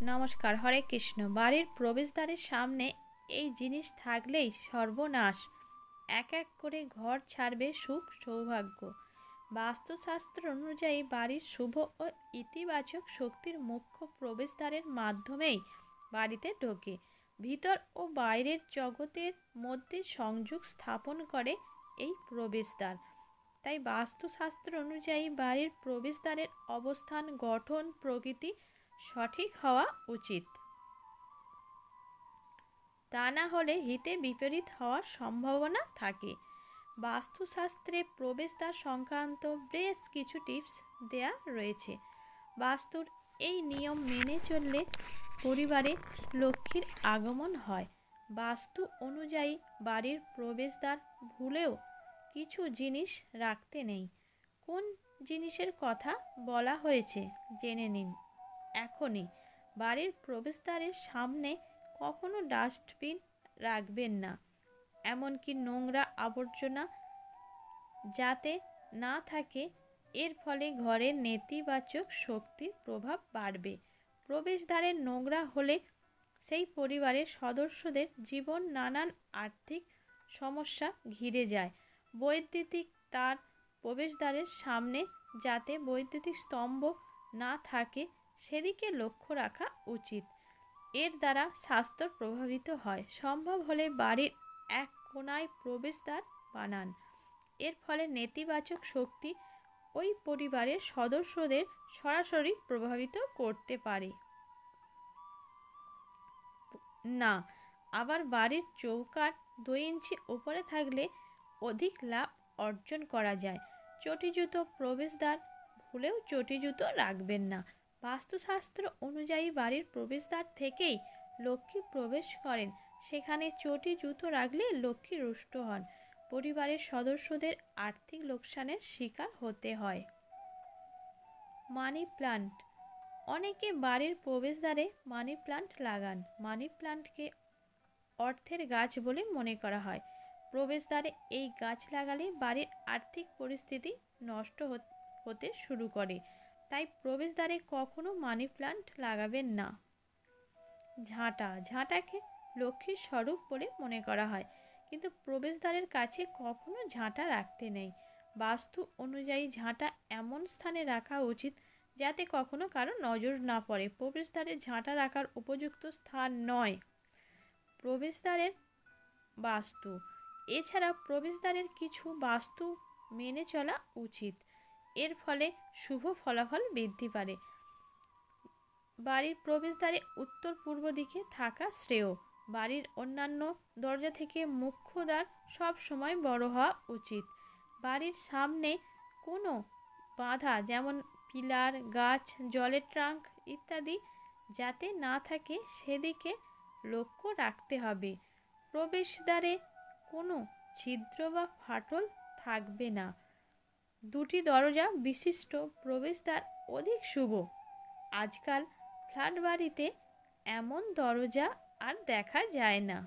নমস্কার। হরে কৃষ্ণ। বাড়ির প্রবেশদ্বারের সামনে এই জিনিস থাকলেই সর্বনাশ। এক এক করে ঘর ছাড়বে সুখ সৌভাগ্য। বাস্তুশাস্ত্র অনুযায়ী বাড়ির শুভ ও ইতিবাচক শক্তির মুখ্য প্রবেশদ্বারের মাধ্যমেই বাড়িতে ঢোকে। ভিতর ও বাইরের জগতের মধ্যে সংযোগ স্থাপন করে এই প্রবেশদ্বার। তাই বাস্তুশাস্ত্র অনুযায়ী বাড়ির প্রবেশদ্বারের অবস্থান, গঠন, প্রকৃতি সঠিক হওয়া উচিত। তা না হলে হিতে বিপরীত হওয়ার সম্ভাবনা থাকে। বাস্তুশাস্ত্রে প্রবেশদ্বার সংক্রান্ত বেশ কিছু টিপস দেয়া রয়েছে। বাস্তুর এই নিয়ম মেনে চললে পরিবারে লক্ষ্মীর আগমন হয়। বাস্তু অনুযায়ী বাড়ির প্রবেশদ্বার ভুলেও কিছু জিনিস রাখতে নেই। কোন জিনিসের কথা বলা হয়েছে জেনে নিন এখনই। বাড়ির প্রবেশদ্বারের সামনে কখনো ডাস্টবিন রাখবেন না, এমনকি নোংরা আবর্জনা যাতে না থাকে। এর ফলে ঘরের নেতিবাচক শক্তির প্রভাব বাড়বে। প্রবেশদ্বারে নোংরা হলে সেই পরিবারের সদস্যদের জীবন নানান আর্থিক সমস্যা ঘিরে যায়। বৈদ্যুতিক তার প্রবেশদ্বারের সামনে যাতে বৈদ্যুতিক স্তম্ভ না থাকে সেদিকে লক্ষ্য রাখা উচিত। এর দ্বারা স্বাস্থ্য প্রভাবিত হয়। সম্ভব হলে বাড়ির এক কোণায় প্রবেশদ্বার বানান। এর ফলে নেতিবাচক শক্তি ওই পরিবারের সদস্যদের সরাসরি প্রভাবিত করতে পারে না। আবার বাড়ির চৌকাঠ 2 ইঞ্চি উপরে থাকলে অধিক লাভ অর্জন করা যায়। চটি জুতো প্রবেশদ্বার ভুলেও চটি জুতো রাখবেন না। বাস্তুশাস্ত্র অনুযায়ী বাড়ির প্রবেশদ্বার থেকেই লক্ষ্মী প্রবেশ করেন। সেখানে চটি জুতো রাখলে লক্ষ্মী রুষ্ট হন। পরিবারের সদস্যদের আর্থিক লোকসানের শিকার হতে হয়। Money plant. অনেকে বাড়ির প্রবেশদ্বারে মানি প্লান্ট লাগান। মানি প্লান্টকে অর্থের গাছ বলে মনে করা হয়। প্রবেশদ্বারে এই গাছ লাগালে বাড়ির আর্থিক পরিস্থিতি নষ্ট হতে শুরু করে। তাই প্রবেশদ্বারে কখনো মানি প্লান্ট লাগাবেন না। ঝাঁটাকে লক্ষ্মীর স্বরূপ বলে মনে করা হয়, কিন্তু প্রবেশদ্বারের কাছে কখনো ঝাঁটা রাখতে নেই। বাস্তু অনুযায়ী ঝাঁটা এমন স্থানে রাখা উচিত যাতে কখনো কারো নজর না পড়ে। প্রবেশদ্বারে ঝাঁটা রাখার উপযুক্ত স্থান নয় প্রবেশদ্বারের বাস্তু। এছাড়া প্রবেশদ্বারের কিছু বাস্তু মেনে চলা উচিত। এর ফলে শুভ ফলাফল বৃদ্ধি পারে। বাড়ির প্রবেশদ্বারে উত্তর পূর্ব দিকে থাকা শ্রেয়। বাড়ির অন্যান্য দরজা থেকে মুখ্য দ্বার সব সময় বড় হওয়া উচিত। বাড়ির সামনে কোনো বাধা, যেমন পিলার, গাছ, জলের ট্যাঙ্ক ইত্যাদি যাতে না থাকে সেদিকে লক্ষ্য রাখতে হবে। প্রবেশদ্বারে কোনো ছিদ্র বা ফাটল থাকবে না। 2টি দরজা বিশিষ্ট প্রবেশদ্বার অধিক শুভ। আজকাল ফ্ল্যাট বাড়িতে এমন দরজা আর দেখা যায় না।